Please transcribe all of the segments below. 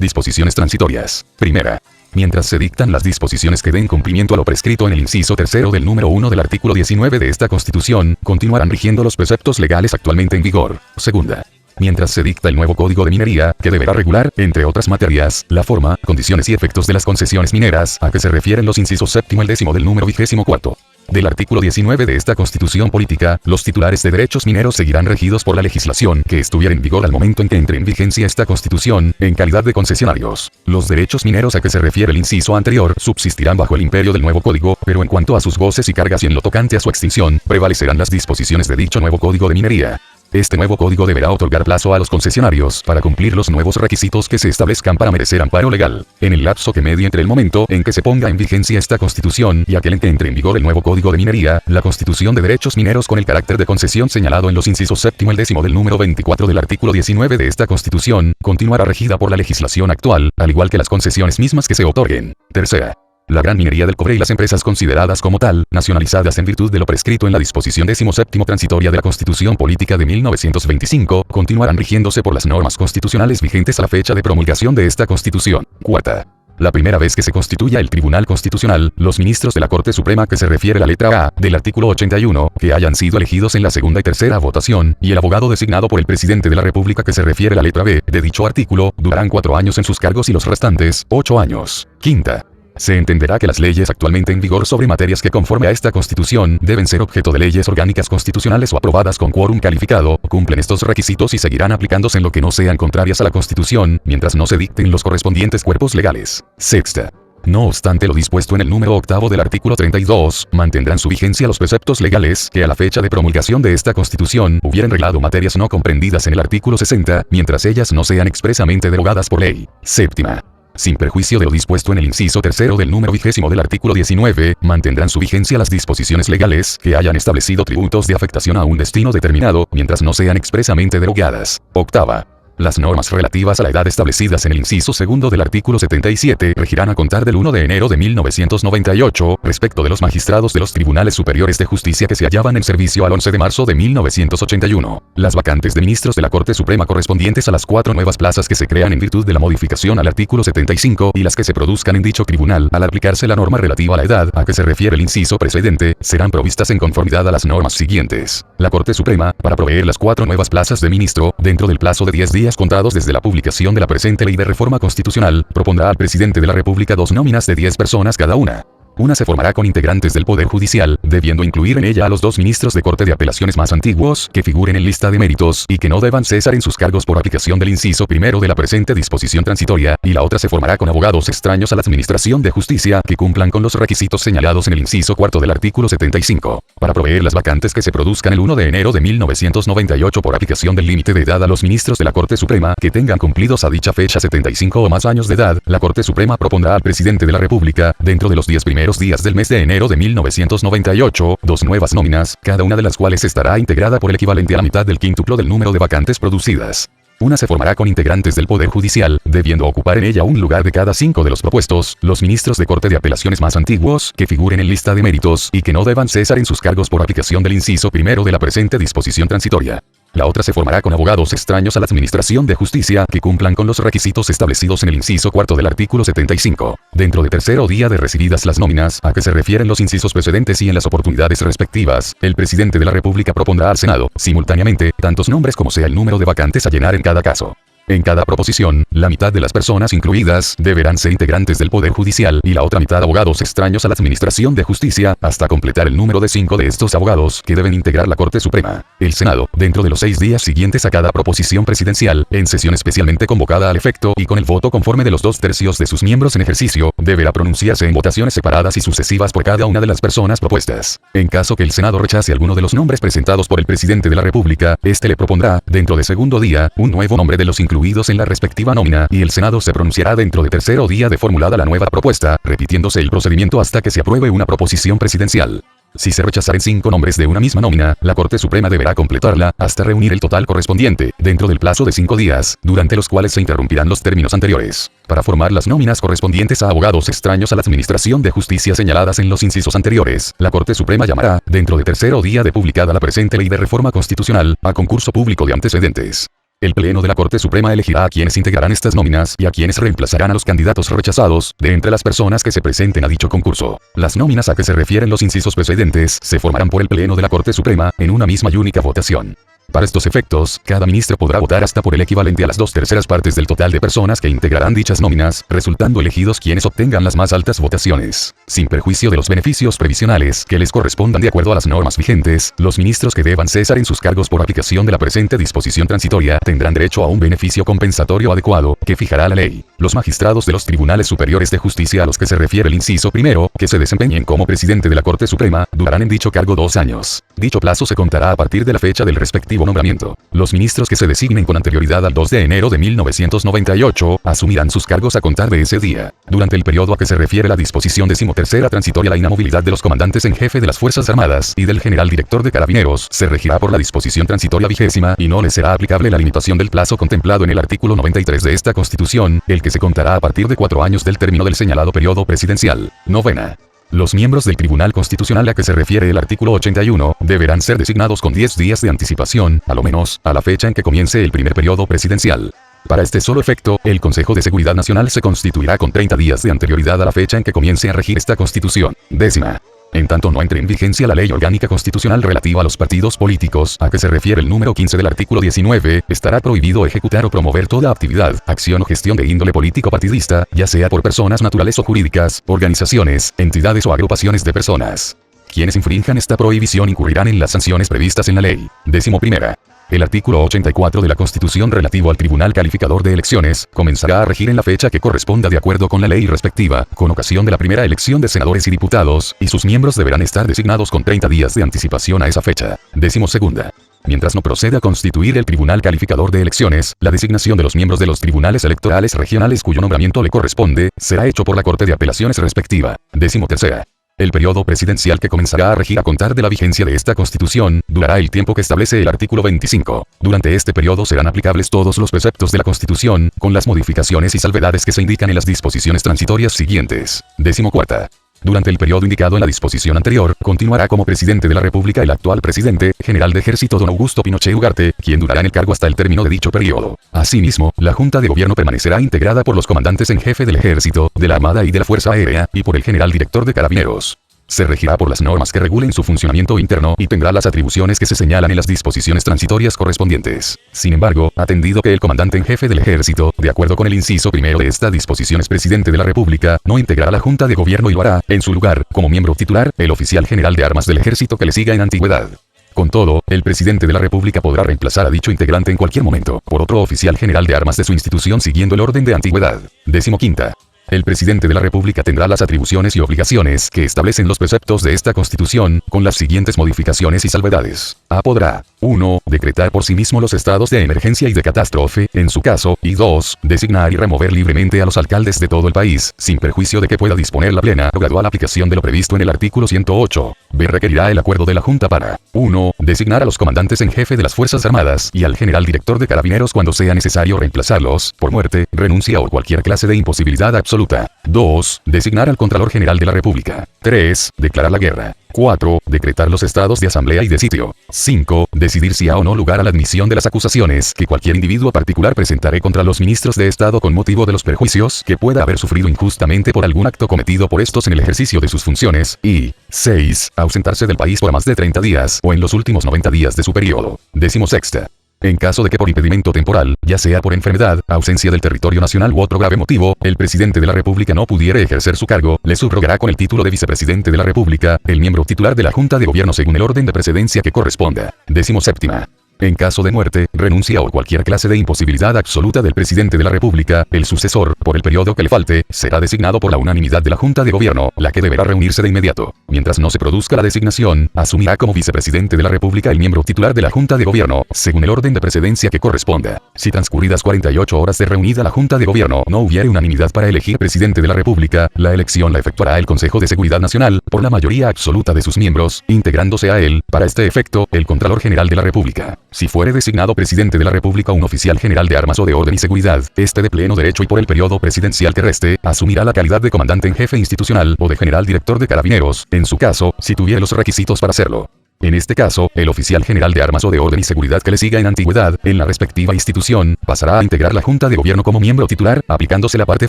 Disposiciones transitorias. Primera. Mientras se dictan las disposiciones que den cumplimiento a lo prescrito en el inciso tercero del número 1 del artículo 19 de esta Constitución, continuarán rigiendo los preceptos legales actualmente en vigor. Segunda. Mientras se dicta el nuevo Código de Minería, que deberá regular, entre otras materias, la forma, condiciones y efectos de las concesiones mineras, a que se refieren los incisos séptimo y décimo del número 24. Del artículo 19 de esta Constitución Política, los titulares de derechos mineros seguirán regidos por la legislación que estuviera en vigor al momento en que entre en vigencia esta Constitución, en calidad de concesionarios. Los derechos mineros a que se refiere el inciso anterior subsistirán bajo el imperio del nuevo código, pero en cuanto a sus goces y cargas y en lo tocante a su extinción, prevalecerán las disposiciones de dicho nuevo Código de Minería. Este nuevo código deberá otorgar plazo a los concesionarios para cumplir los nuevos requisitos que se establezcan para merecer amparo legal. En el lapso que medie entre el momento en que se ponga en vigencia esta Constitución y aquel en que entre en vigor el nuevo Código de Minería, la constitución de derechos mineros con el carácter de concesión señalado en los incisos séptimo y décimo del número 24 del artículo 19 de esta Constitución, continuará regida por la legislación actual, al igual que las concesiones mismas que se otorguen. Tercera. La gran minería del cobre y las empresas consideradas como tal, nacionalizadas en virtud de lo prescrito en la disposición 17ª transitoria de la Constitución Política de 1925, continuarán rigiéndose por las normas constitucionales vigentes a la fecha de promulgación de esta Constitución. Cuarta. La primera vez que se constituya el Tribunal Constitucional, los ministros de la Corte Suprema que se refiere la letra A del artículo 81, que hayan sido elegidos en la segunda y tercera votación, y el abogado designado por el Presidente de la República que se refiere la letra B de dicho artículo, durarán 4 años en sus cargos y los restantes, 8 años. Quinta. Se entenderá que las leyes actualmente en vigor sobre materias que conforme a esta Constitución deben ser objeto de leyes orgánicas constitucionales o aprobadas con quórum calificado, cumplen estos requisitos y seguirán aplicándose en lo que no sean contrarias a la Constitución, mientras no se dicten los correspondientes cuerpos legales. Sexta. No obstante lo dispuesto en el número 8 del artículo 32, mantendrán su vigencia los preceptos legales que a la fecha de promulgación de esta Constitución hubieran reglado materias no comprendidas en el artículo 60, mientras ellas no sean expresamente derogadas por ley. Séptima. Sin perjuicio de lo dispuesto en el inciso tercero del número 20 del artículo 19, mantendrán su vigencia las disposiciones legales que hayan establecido tributos de afectación a un destino determinado, mientras no sean expresamente derogadas. Octava. Las normas relativas a la edad establecidas en el inciso segundo del artículo 77 regirán a contar del 1 de enero de 1998, respecto de los magistrados de los tribunales superiores de justicia que se hallaban en servicio al 11 de marzo de 1981. Las vacantes de ministros de la Corte Suprema correspondientes a las 4 nuevas plazas que se crean en virtud de la modificación al artículo 75 y las que se produzcan en dicho tribunal al aplicarse la norma relativa a la edad a que se refiere el inciso precedente, serán provistas en conformidad a las normas siguientes. La Corte Suprema, para proveer las 4 nuevas plazas de ministro, dentro del plazo de 10 días contados desde la publicación de la presente ley de reforma constitucional, propondrá al presidente de la República 2 nóminas de 10 personas cada una. Una se formará con integrantes del Poder Judicial, debiendo incluir en ella a los 2 ministros de Corte de Apelaciones más antiguos, que figuren en lista de méritos, y que no deban cesar en sus cargos por aplicación del inciso primero de la presente disposición transitoria, y la otra se formará con abogados extraños a la Administración de Justicia, que cumplan con los requisitos señalados en el inciso cuarto del artículo 75. Para proveer las vacantes que se produzcan el 1 de enero de 1998 por aplicación del límite de edad a los ministros de la Corte Suprema, que tengan cumplidos a dicha fecha 75 o más años de edad, la Corte Suprema propondrá al presidente de la República, dentro de los 10 primeros días del mes de enero de 1998, 2 nuevas nóminas, cada una de las cuales estará integrada por el equivalente a la mitad del quíntuplo del número de vacantes producidas. Una se formará con integrantes del Poder Judicial, debiendo ocupar en ella un lugar de cada 5 de los propuestos, los ministros de Corte de Apelaciones más antiguos, que figuren en lista de méritos, y que no deban cesar en sus cargos por aplicación del inciso primero de la presente disposición transitoria. La otra se formará con abogados extraños a la Administración de Justicia, que cumplan con los requisitos establecidos en el inciso cuarto del artículo 75. Dentro de tercero día de recibidas las nóminas, a que se refieren los incisos precedentes y en las oportunidades respectivas, el presidente de la República propondrá al Senado, simultáneamente, tantos nombres como sea el número de vacantes a llenar en cada caso. En cada proposición, la mitad de las personas incluidas deberán ser integrantes del Poder Judicial y la otra mitad abogados extraños a la Administración de Justicia, hasta completar el número de 5 de estos abogados que deben integrar la Corte Suprema. El Senado, dentro de los 6 días siguientes a cada proposición presidencial, en sesión especialmente convocada al efecto y con el voto conforme de los 2/3 de sus miembros en ejercicio, deberá pronunciarse en votaciones separadas y sucesivas por cada una de las personas propuestas. En caso que el Senado rechace alguno de los nombres presentados por el presidente de la República, este le propondrá, dentro de segundo día, un nuevo nombre de los incluidos en la respectiva nómina, y el Senado se pronunciará dentro de tercero día de formulada la nueva propuesta, repitiéndose el procedimiento hasta que se apruebe una proposición presidencial. Si se rechazaren 5 nombres de una misma nómina, la Corte Suprema deberá completarla, hasta reunir el total correspondiente, dentro del plazo de 5 días, durante los cuales se interrumpirán los términos anteriores, para formar las nóminas correspondientes a abogados extraños a la Administración de Justicia señaladas en los incisos anteriores. La Corte Suprema llamará, dentro de tercero día de publicada la presente ley de reforma constitucional, a concurso público de antecedentes. El Pleno de la Corte Suprema elegirá a quienes integrarán estas nóminas y a quienes reemplazarán a los candidatos rechazados, de entre las personas que se presenten a dicho concurso. Las nóminas a que se refieren los incisos precedentes se formarán por el Pleno de la Corte Suprema, en una misma y única votación. Para estos efectos, cada ministro podrá votar hasta por el equivalente a las 2/3 partes del total de personas que integrarán dichas nóminas, resultando elegidos quienes obtengan las más altas votaciones. Sin perjuicio de los beneficios previsionales que les correspondan de acuerdo a las normas vigentes, los ministros que deban cesar en sus cargos por aplicación de la presente disposición transitoria tendrán derecho a un beneficio compensatorio adecuado, que fijará la ley. Los magistrados de los tribunales superiores de justicia a los que se refiere el inciso primero, que se desempeñen como presidente de la Corte Suprema, durarán en dicho cargo 2 años. Dicho plazo se contará a partir de la fecha del respectivo nombramiento. Los ministros que se designen con anterioridad al 2 de enero de 1998 asumirán sus cargos a contar de ese día. Durante el periodo a que se refiere la disposición 13ª transitoria, la inamovilidad de los comandantes en jefe de las Fuerzas Armadas y del general director de Carabineros se regirá por la disposición transitoria 20ª y no les será aplicable la limitación del plazo contemplado en el artículo 93 de esta Constitución, el que se contará a partir de 4 años del término del señalado periodo presidencial. Novena. Los miembros del Tribunal Constitucional a que se refiere el artículo 81 deberán ser designados con 10 días de anticipación, a lo menos, a la fecha en que comience el primer periodo presidencial. Para este solo efecto, el Consejo de Seguridad Nacional se constituirá con 30 días de anterioridad a la fecha en que comience a regir esta Constitución. Décima. En tanto no entre en vigencia la Ley Orgánica Constitucional relativa a los partidos políticos, a que se refiere el número 15 del artículo 19, estará prohibido ejecutar o promover toda actividad, acción o gestión de índole político partidista, ya sea por personas naturales o jurídicas, organizaciones, entidades o agrupaciones de personas. Quienes infrinjan esta prohibición incurrirán en las sanciones previstas en la ley. 11ª. El artículo 84 de la Constitución relativo al Tribunal Calificador de Elecciones comenzará a regir en la fecha que corresponda de acuerdo con la ley respectiva, con ocasión de la primera elección de senadores y diputados, y sus miembros deberán estar designados con 30 días de anticipación a esa fecha. 12ª. Mientras no proceda a constituir el Tribunal Calificador de Elecciones, la designación de los miembros de los tribunales electorales regionales cuyo nombramiento le corresponde, será hecho por la Corte de Apelaciones respectiva. 13ª. El periodo presidencial que comenzará a regir a contar de la vigencia de esta Constitución, durará el tiempo que establece el artículo 25. Durante este periodo serán aplicables todos los preceptos de la Constitución, con las modificaciones y salvedades que se indican en las disposiciones transitorias siguientes. 14ª. Durante el periodo indicado en la disposición anterior, continuará como presidente de la República el actual presidente, general de Ejército don Augusto Pinochet Ugarte, quien durará en el cargo hasta el término de dicho periodo. Asimismo, la Junta de Gobierno permanecerá integrada por los comandantes en jefe del Ejército, de la Armada y de la Fuerza Aérea, y por el general director de Carabineros. Se regirá por las normas que regulen su funcionamiento interno y tendrá las atribuciones que se señalan en las disposiciones transitorias correspondientes. Sin embargo, atendido que el comandante en jefe del Ejército, de acuerdo con el inciso primero de esta disposición, es presidente de la República, no integrará la Junta de Gobierno y lo hará, en su lugar, como miembro titular, el oficial general de armas del Ejército que le siga en antigüedad. Con todo, el presidente de la República podrá reemplazar a dicho integrante en cualquier momento, por otro oficial general de armas de su institución siguiendo el orden de antigüedad. 15ª. El presidente de la República tendrá las atribuciones y obligaciones que establecen los preceptos de esta Constitución, con las siguientes modificaciones y salvedades. A. Podrá 1. Decretar por sí mismo los estados de emergencia y de catástrofe, en su caso, y 2. Designar y remover libremente a los alcaldes de todo el país, sin perjuicio de que pueda disponer la plena o gradual aplicación de lo previsto en el artículo 108. B. Requerirá el acuerdo de la Junta para 1. Designar a los comandantes en jefe de las Fuerzas Armadas y al general director de Carabineros cuando sea necesario reemplazarlos, por muerte, renuncia o cualquier clase de imposibilidad absoluta. 2. Designar al Contralor General de la República. 3. Declarar la guerra. 4. Decretar los estados de asamblea y de sitio. 5. Decidir si ha o no lugar a la admisión de las acusaciones que cualquier individuo particular presentaré contra los ministros de Estado con motivo de los perjuicios que pueda haber sufrido injustamente por algún acto cometido por estos en el ejercicio de sus funciones. Y 6. Ausentarse del país por más de 30 días o en los últimos 90 días de su periodo. 16ª. En caso de que por impedimento temporal, ya sea por enfermedad, ausencia del territorio nacional u otro grave motivo, el presidente de la República no pudiera ejercer su cargo, le subrogará con el título de vicepresidente de la República, el miembro titular de la Junta de Gobierno según el orden de precedencia que corresponda. 17ª. En caso de muerte, renuncia o cualquier clase de imposibilidad absoluta del presidente de la República, el sucesor, por el periodo que le falte, será designado por la unanimidad de la Junta de Gobierno, la que deberá reunirse de inmediato. Mientras no se produzca la designación, asumirá como vicepresidente de la República el miembro titular de la Junta de Gobierno, según el orden de precedencia que corresponda. Si transcurridas 48 horas de reunida la Junta de Gobierno no hubiere unanimidad para elegir presidente de la República, la elección la efectuará el Consejo de Seguridad Nacional, por la mayoría absoluta de sus miembros, integrándose a él, para este efecto, el Contralor General de la República. Si fuere designado presidente de la República un oficial general de armas o de orden y seguridad, este de pleno derecho y por el periodo presidencial que reste, asumirá la calidad de comandante en jefe institucional o de general director de Carabineros, en su caso, si tuviere los requisitos para hacerlo. En este caso, el oficial general de armas o de orden y seguridad que le siga en antigüedad, en la respectiva institución, pasará a integrar la Junta de Gobierno como miembro titular, aplicándose la parte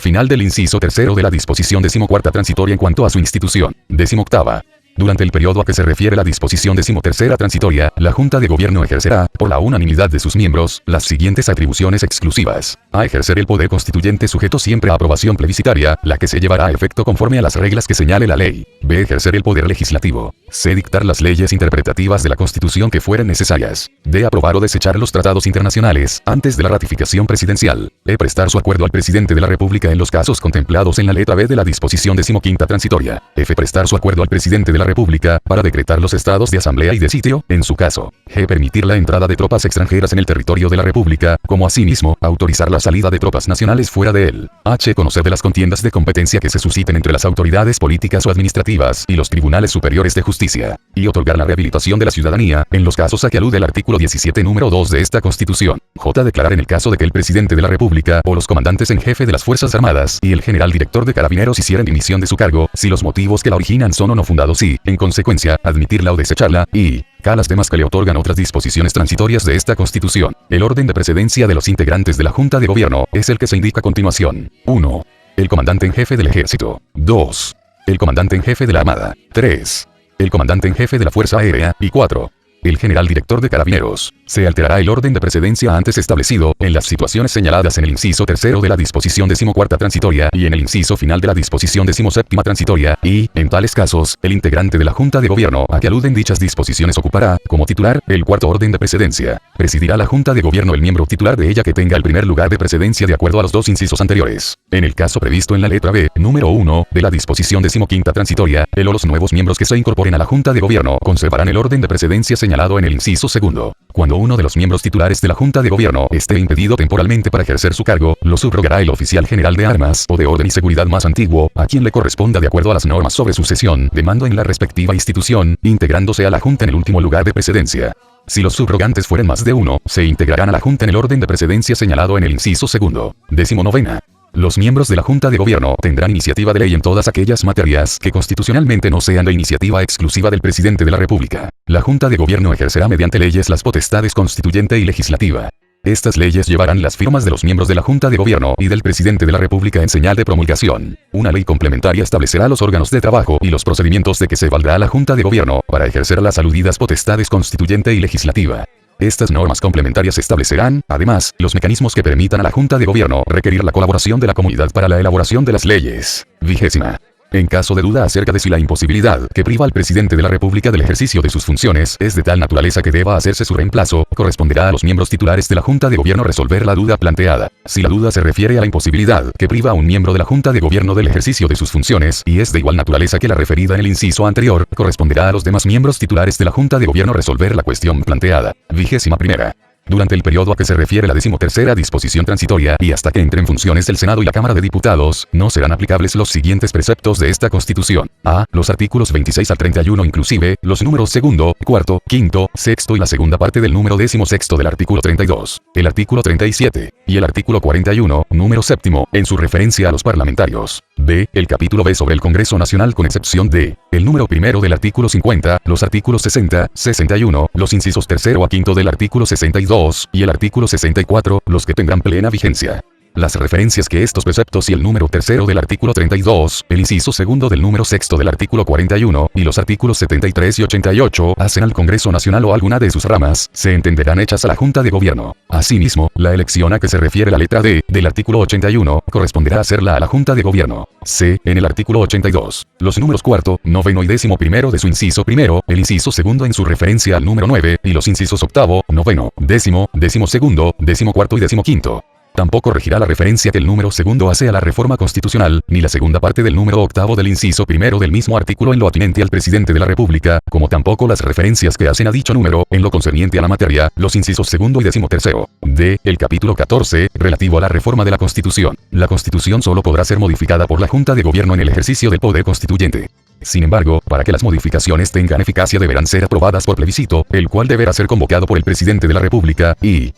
final del inciso tercero de la disposición 14ª transitoria en cuanto a su institución. 18ª. Durante el periodo a que se refiere la disposición 13ª transitoria, la Junta de Gobierno ejercerá, por la unanimidad de sus miembros, las siguientes atribuciones exclusivas. A ejercer el poder constituyente sujeto siempre a aprobación plebiscitaria, la que se llevará a efecto conforme a las reglas que señale la ley. B. Ejercer el poder legislativo. C. Dictar las leyes interpretativas de la Constitución que fueren necesarias. D. Aprobar o desechar los tratados internacionales, antes de la ratificación presidencial. E. Prestar su acuerdo al presidente de la República en los casos contemplados en la letra B de la disposición 15ª transitoria. F. Prestar su acuerdo al presidente de la República, para decretar los estados de asamblea y de sitio, en su caso. G. Permitir la entrada de tropas extranjeras en el territorio de la República, como asimismo, autorizar la salida de tropas nacionales fuera de él. H. Conocer de las contiendas de competencia que se susciten entre las autoridades políticas o administrativas y los tribunales superiores de justicia. Y otorgar la rehabilitación de la ciudadanía, en los casos a que alude el artículo 17 número 2 de esta Constitución. J. Declarar en el caso de que el presidente de la República, o los comandantes en jefe de las Fuerzas Armadas, y el general director de Carabineros hicieran dimisión de su cargo, si los motivos que la originan son o no fundados y, en consecuencia, admitirla o desecharla, y k. Las demás que le otorgan otras disposiciones transitorias de esta Constitución. El orden de precedencia de los integrantes de la Junta de Gobierno es el que se indica a continuación. 1. El comandante en jefe del Ejército. 2. El comandante en jefe de la Armada. 3. El comandante en jefe de la Fuerza Aérea. Y 4. El general director de Carabineros. Se alterará el orden de precedencia antes establecido, en las situaciones señaladas en el inciso tercero de la disposición 14ª transitoria y en el inciso final de la disposición 17ª transitoria, y, en tales casos, el integrante de la Junta de Gobierno a que aluden dichas disposiciones ocupará, como titular, el cuarto orden de precedencia. Presidirá la Junta de Gobierno el miembro titular de ella que tenga el primer lugar de precedencia de acuerdo a los dos incisos anteriores. En el caso previsto en la letra B, número 1, de la disposición 15ª transitoria, el o los nuevos miembros que se incorporen a la Junta de Gobierno conservarán el orden de precedencia señalado en el inciso segundo. Cuando uno de los miembros titulares de la Junta de Gobierno esté impedido temporalmente para ejercer su cargo, lo subrogará el oficial general de armas o de orden y seguridad más antiguo, a quien le corresponda de acuerdo a las normas sobre sucesión de mando en la respectiva institución, integrándose a la Junta en el último lugar de precedencia. Si los subrogantes fueren más de uno, se integrarán a la Junta en el orden de precedencia señalado en el inciso segundo. 19ª. Los miembros de la Junta de Gobierno tendrán iniciativa de ley en todas aquellas materias que constitucionalmente no sean de iniciativa exclusiva del presidente de la República. La Junta de Gobierno ejercerá mediante leyes las potestades constituyente y legislativa. Estas leyes llevarán las firmas de los miembros de la Junta de Gobierno y del presidente de la República en señal de promulgación. Una ley complementaria establecerá los órganos de trabajo y los procedimientos de que se valdrá la Junta de Gobierno para ejercer las aludidas potestades constituyente y legislativa. Estas normas complementarias establecerán, además, los mecanismos que permitan a la Junta de Gobierno requerir la colaboración de la comunidad para la elaboración de las leyes. 20ª. En caso de duda acerca de si la imposibilidad que priva al presidente de la República del ejercicio de sus funciones es de tal naturaleza que deba hacerse su reemplazo, corresponderá a los miembros titulares de la Junta de Gobierno resolver la duda planteada. Si la duda se refiere a la imposibilidad que priva a un miembro de la Junta de Gobierno del ejercicio de sus funciones y es de igual naturaleza que la referida en el inciso anterior, corresponderá a los demás miembros titulares de la Junta de Gobierno resolver la cuestión planteada. 21ª. Durante el periodo a que se refiere la 13ª disposición transitoria y hasta que entre en funciones el Senado y la Cámara de Diputados, no serán aplicables los siguientes preceptos de esta Constitución. A. Los artículos 26 al 31 inclusive, los números segundo, cuarto, quinto, sexto y la segunda parte del número 16º del artículo 32, el artículo 37, y el artículo 41, número séptimo, en su referencia a los parlamentarios. B. El capítulo B sobre el Congreso Nacional con excepción de el número primero del artículo 50, los artículos 60, 61, los incisos tercero a quinto del artículo 62, y el artículo 64, los que tendrán plena vigencia. Las referencias que estos preceptos y el número tercero del artículo 32, el inciso segundo del número sexto del artículo 41, y los artículos 73 y 88 hacen al Congreso Nacional o alguna de sus ramas, se entenderán hechas a la Junta de Gobierno. Asimismo, la elección a que se refiere la letra D, del artículo 81, corresponderá hacerla a la Junta de Gobierno. C. En el artículo 82, los números cuarto, noveno y 11º de su inciso primero, el inciso segundo en su referencia al número 9, y los incisos octavo, noveno, décimo, 12º, 14º y 15º. Tampoco regirá la referencia que el número segundo hace a la reforma constitucional, ni la segunda parte del número octavo del inciso primero del mismo artículo en lo atinente al presidente de la República, como tampoco las referencias que hacen a dicho número, en lo concerniente a la materia, los incisos segundo y 13º. D. El capítulo 14, relativo a la reforma de la Constitución. La Constitución solo podrá ser modificada por la Junta de Gobierno en el ejercicio del poder constituyente. Sin embargo, para que las modificaciones tengan eficacia deberán ser aprobadas por plebiscito, el cual deberá ser convocado por el presidente de la República, y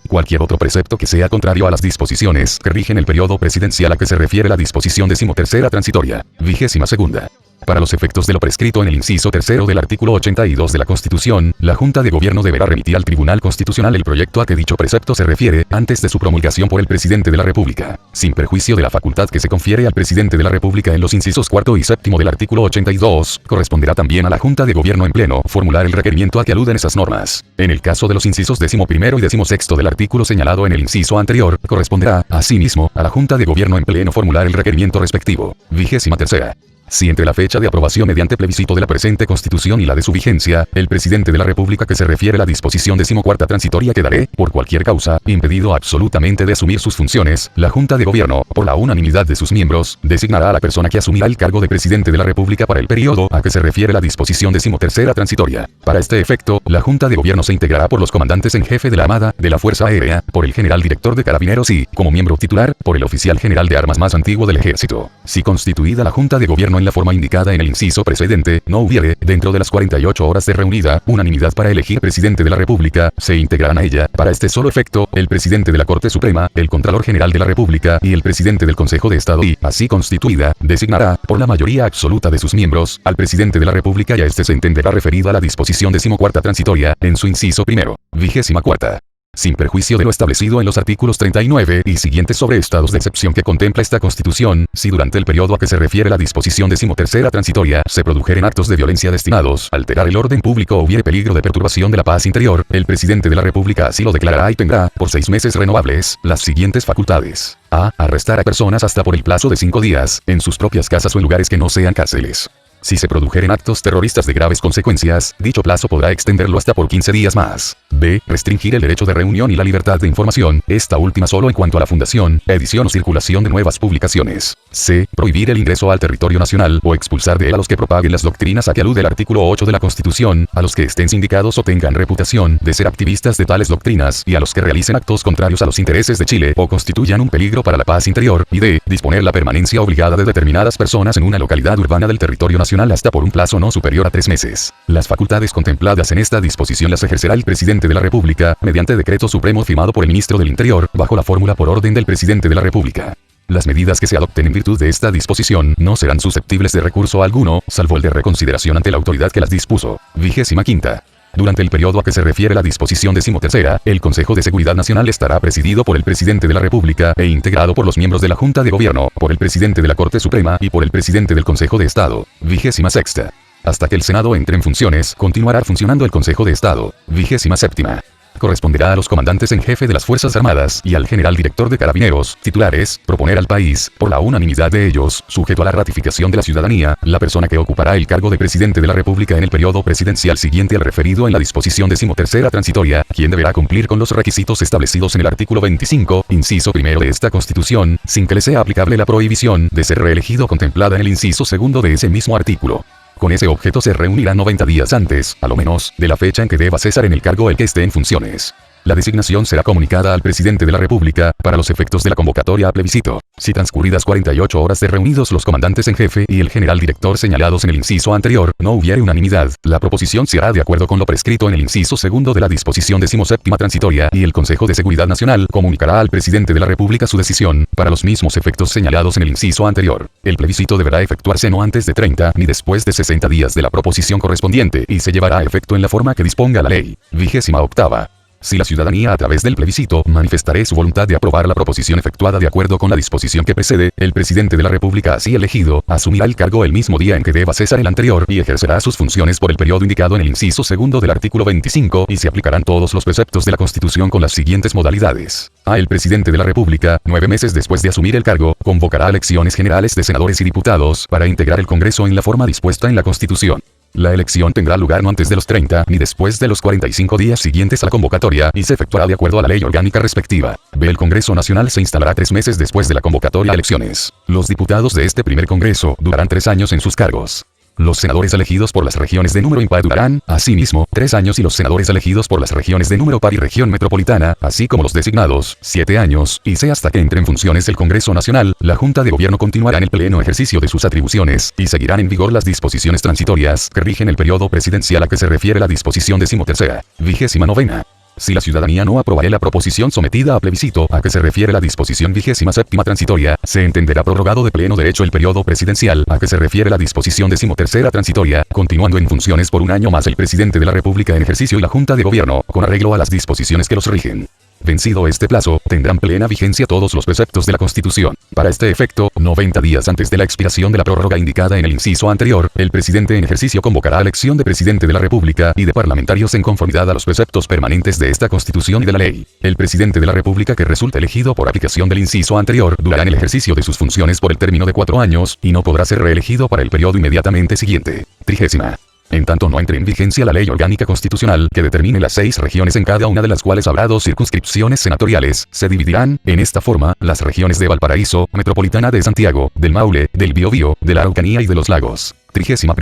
cualquier otro precepto que sea contrario a las disposiciones que rigen el periodo presidencial a que se refiere la disposición 13ª transitoria. 22ª. Para los efectos de lo prescrito en el inciso tercero del artículo 82 de la Constitución, la Junta de Gobierno deberá remitir al Tribunal Constitucional el proyecto a que dicho precepto se refiere, antes de su promulgación por el Presidente de la República, sin perjuicio de la facultad que se confiere al Presidente de la República en los incisos cuarto y séptimo del artículo 82, corresponderá también a la Junta de Gobierno en pleno formular el requerimiento a que aluden esas normas. En el caso de los incisos 11º y 16º del artículo señalado en el inciso anterior, corresponderá, asimismo, a la Junta de Gobierno en pleno formular el requerimiento respectivo. 23ª. Si entre la fecha de aprobación mediante plebiscito de la presente Constitución y la de su vigencia, el Presidente de la República que se refiere a la disposición 14ª transitoria quedare, por cualquier causa, impedido absolutamente de asumir sus funciones, la Junta de Gobierno, por la unanimidad de sus miembros, designará a la persona que asumirá el cargo de Presidente de la República para el periodo a que se refiere la disposición 13ª transitoria. Para este efecto, la Junta de Gobierno se integrará por los comandantes en jefe de la Armada, de la Fuerza Aérea, por el General Director de Carabineros y, como miembro titular, por el Oficial General de Armas más antiguo del Ejército. Si constituida la Junta de Gobierno en la forma indicada en el inciso precedente, no hubiere, dentro de las 48 horas de reunida, unanimidad para elegir Presidente de la República, se integrarán a ella, para este solo efecto, el Presidente de la Corte Suprema, el Contralor General de la República y el Presidente del Consejo de Estado y, así constituida, designará, por la mayoría absoluta de sus miembros, al Presidente de la República y a este se entenderá referido a la disposición 14ª transitoria, en su inciso primero. 24ª. Sin perjuicio de lo establecido en los artículos 39 y siguientes sobre estados de excepción que contempla esta Constitución, si durante el periodo a que se refiere la disposición 13ª transitoria se produjeren actos de violencia destinados a alterar el orden público o hubiere peligro de perturbación de la paz interior, el Presidente de la República así lo declarará y tendrá, por 6 meses renovables, las siguientes facultades. A. Arrestar a personas hasta por el plazo de 5 días, en sus propias casas o en lugares que no sean cárceles. Si se produjeren actos terroristas de graves consecuencias, dicho plazo podrá extenderlo hasta por 15 días más. B. Restringir el derecho de reunión y la libertad de información, esta última solo en cuanto a la fundación, edición o circulación de nuevas publicaciones. C. Prohibir el ingreso al territorio nacional o expulsar de él a los que propaguen las doctrinas a que alude el artículo 8 de la Constitución, a los que estén sindicados o tengan reputación de ser activistas de tales doctrinas y a los que realicen actos contrarios a los intereses de Chile o constituyan un peligro para la paz interior. Y D. Disponer la permanencia obligada de determinadas personas en una localidad urbana del territorio nacional hasta por un plazo no superior a 3 meses. Las facultades contempladas en esta disposición las ejercerá el Presidente de la República, mediante decreto supremo firmado por el Ministro del Interior, bajo la fórmula por orden del Presidente de la República. Las medidas que se adopten en virtud de esta disposición no serán susceptibles de recurso alguno, salvo el de reconsideración ante la autoridad que las dispuso. 25ª. Durante el periodo a que se refiere la disposición 13ª, el Consejo de Seguridad Nacional estará presidido por el Presidente de la República e integrado por los miembros de la Junta de Gobierno, por el Presidente de la Corte Suprema y por el Presidente del Consejo de Estado. 26ª. Hasta que el Senado entre en funciones, continuará funcionando el Consejo de Estado. 27ª. Corresponderá a los comandantes en jefe de las Fuerzas Armadas y al General Director de Carabineros, titulares, proponer al país, por la unanimidad de ellos, sujeto a la ratificación de la ciudadanía, la persona que ocupará el cargo de Presidente de la República en el periodo presidencial siguiente al referido en la disposición 13ª transitoria, quien deberá cumplir con los requisitos establecidos en el artículo 25, inciso primero de esta Constitución, sin que le sea aplicable la prohibición de ser reelegido contemplada en el inciso segundo de ese mismo artículo. Con ese objeto se reunirá 90 días antes, a lo menos, de la fecha en que deba cesar en el cargo el que esté en funciones. La designación será comunicada al Presidente de la República, para los efectos de la convocatoria a plebiscito. Si transcurridas 48 horas de reunidos los comandantes en jefe y el general director señalados en el inciso anterior, no hubiere unanimidad, la proposición se hará de acuerdo con lo prescrito en el inciso segundo de la disposición 17ª transitoria y el Consejo de Seguridad Nacional comunicará al Presidente de la República su decisión, para los mismos efectos señalados en el inciso anterior. El plebiscito deberá efectuarse no antes de 30 ni después de 60 días de la proposición correspondiente y se llevará a efecto en la forma que disponga la ley. 28ª. Si la ciudadanía a través del plebiscito manifestare su voluntad de aprobar la proposición efectuada de acuerdo con la disposición que precede, el Presidente de la República así elegido, asumirá el cargo el mismo día en que deba cesar el anterior y ejercerá sus funciones por el periodo indicado en el inciso segundo del artículo 25 y se aplicarán todos los preceptos de la Constitución con las siguientes modalidades. A. El Presidente de la República, 9 meses después de asumir el cargo, convocará elecciones generales de senadores y diputados para integrar el Congreso en la forma dispuesta en la Constitución. La elección tendrá lugar no antes de los 30 ni después de los 45 días siguientes a la convocatoria y se efectuará de acuerdo a la ley orgánica respectiva. B. El Congreso Nacional se instalará 3 meses después de la convocatoria a elecciones. Los diputados de este primer Congreso durarán 3 años en sus cargos. Los senadores elegidos por las regiones de número impar durarán, asimismo, 3 años y los senadores elegidos por las regiones de número par y región metropolitana, así como los designados, 7 años, y sea hasta que entre en funciones el Congreso Nacional, la Junta de Gobierno continuará en el pleno ejercicio de sus atribuciones, y seguirán en vigor las disposiciones transitorias que rigen el periodo presidencial a que se refiere la disposición 13ª. 29ª. Si la ciudadanía no aprobare la proposición sometida a plebiscito a que se refiere la disposición 27ª transitoria, se entenderá prorrogado de pleno derecho el periodo presidencial a que se refiere la disposición 13ª transitoria, continuando en funciones por un año más el presidente de la República en ejercicio y la Junta de Gobierno, con arreglo a las disposiciones que los rigen. Vencido este plazo, tendrán plena vigencia todos los preceptos de la Constitución. Para este efecto, 90 días antes de la expiración de la prórroga indicada en el inciso anterior, el presidente en ejercicio convocará a elección de presidente de la República y de parlamentarios en conformidad a los preceptos permanentes de esta Constitución y de la ley. El presidente de la República que resulte elegido por aplicación del inciso anterior durará en el ejercicio de sus funciones por el término de 4 años y no podrá ser reelegido para el periodo inmediatamente siguiente. 30. En tanto no entre en vigencia la ley orgánica constitucional que determine las 6 regiones en cada una de las cuales habrá 2 circunscripciones senatoriales, se dividirán, en esta forma, las regiones de Valparaíso, Metropolitana de Santiago, del Maule, del Biobío, de la Araucanía y de los Lagos. 31.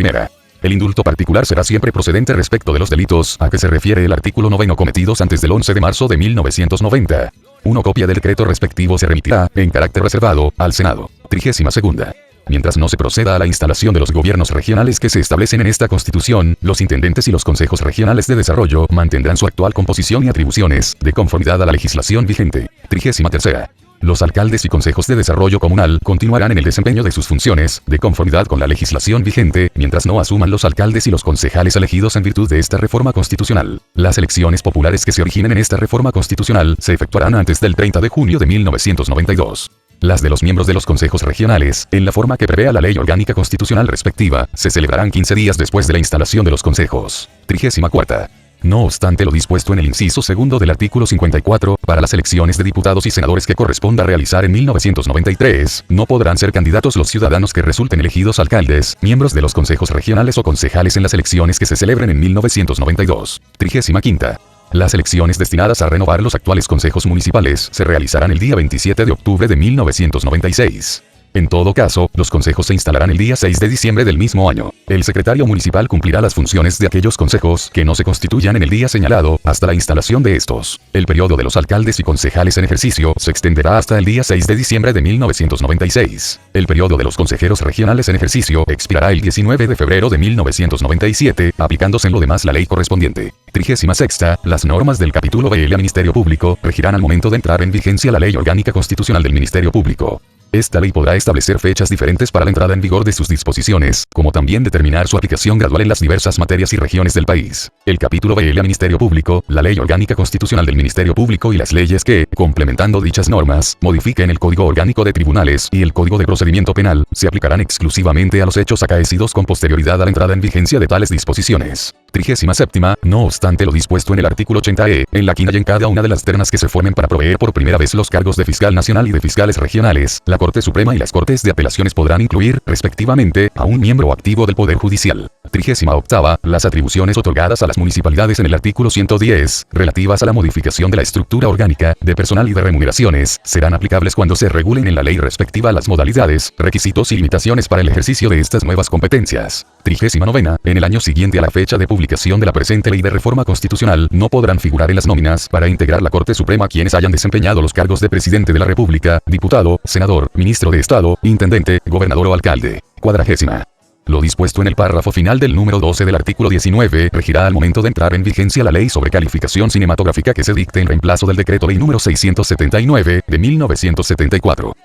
El indulto particular será siempre procedente respecto de los delitos a que se refiere el artículo 9 cometidos antes del 11 de marzo de 1990. Una copia del decreto respectivo se remitirá, en carácter reservado, al Senado. 32. Mientras no se proceda a la instalación de los gobiernos regionales que se establecen en esta Constitución, los intendentes y los consejos regionales de desarrollo mantendrán su actual composición y atribuciones, de conformidad a la legislación vigente. 33. Los alcaldes y consejos de desarrollo comunal continuarán en el desempeño de sus funciones, de conformidad con la legislación vigente, mientras no asuman los alcaldes y los concejales elegidos en virtud de esta reforma constitucional. Las elecciones populares que se originen en esta reforma constitucional se efectuarán antes del 30 de junio de 1992. Las de los miembros de los consejos regionales, en la forma que prevea la ley orgánica constitucional respectiva, se celebrarán 15 días después de la instalación de los consejos. 34. No obstante lo dispuesto en el inciso segundo del artículo 54, para las elecciones de diputados y senadores que corresponda realizar en 1993, no podrán ser candidatos los ciudadanos que resulten elegidos alcaldes, miembros de los consejos regionales o concejales en las elecciones que se celebren en 1992. 35. Las elecciones destinadas a renovar los actuales consejos municipales se realizarán el día 27 de octubre de 1996. En todo caso, los consejos se instalarán el día 6 de diciembre del mismo año. El secretario municipal cumplirá las funciones de aquellos consejos que no se constituyan en el día señalado, hasta la instalación de estos. El periodo de los alcaldes y concejales en ejercicio se extenderá hasta el día 6 de diciembre de 1996. El periodo de los consejeros regionales en ejercicio expirará el 19 de febrero de 1997, aplicándose en lo demás la ley correspondiente. 36. Las normas del capítulo B del Ministerio Público regirán al momento de entrar en vigencia la ley orgánica constitucional del Ministerio Público. Esta ley podrá establecer fechas diferentes para la entrada en vigor de sus disposiciones, como también determinar su aplicación gradual en las diversas materias y regiones del país. El capítulo B del Ministerio Público, la ley orgánica constitucional del Ministerio Público y las leyes que, complementando dichas normas, modifiquen el Código Orgánico de Tribunales y el Código de Procedimiento Penal, se aplicarán exclusivamente a los hechos acaecidos con posterioridad a la entrada en vigencia de tales disposiciones. 37. No obstante lo dispuesto en el artículo 80e, en la quina y en cada una de las ternas que se formen para proveer por primera vez los cargos de fiscal nacional y de fiscales regionales, la Corte Suprema y las Cortes de Apelaciones podrán incluir, respectivamente, a un miembro activo del Poder Judicial. 38. Las atribuciones otorgadas a las municipalidades en el artículo 110, relativas a la modificación de la estructura orgánica, de personal y de remuneraciones, serán aplicables cuando se regulen en la ley respectiva las modalidades, requisitos y limitaciones para el ejercicio de estas nuevas competencias. 39. En el año siguiente a la fecha de publicación de la presente ley de reforma constitucional, no podrán figurar en las nóminas para integrar la Corte Suprema quienes hayan desempeñado los cargos de presidente de la República, diputado, senador, ministro de Estado, intendente, gobernador o alcalde. 40. Lo dispuesto en el párrafo final del número 12 del artículo 19 regirá al momento de entrar en vigencia la ley sobre calificación cinematográfica que se dicte en reemplazo del decreto ley número 679 de 1974.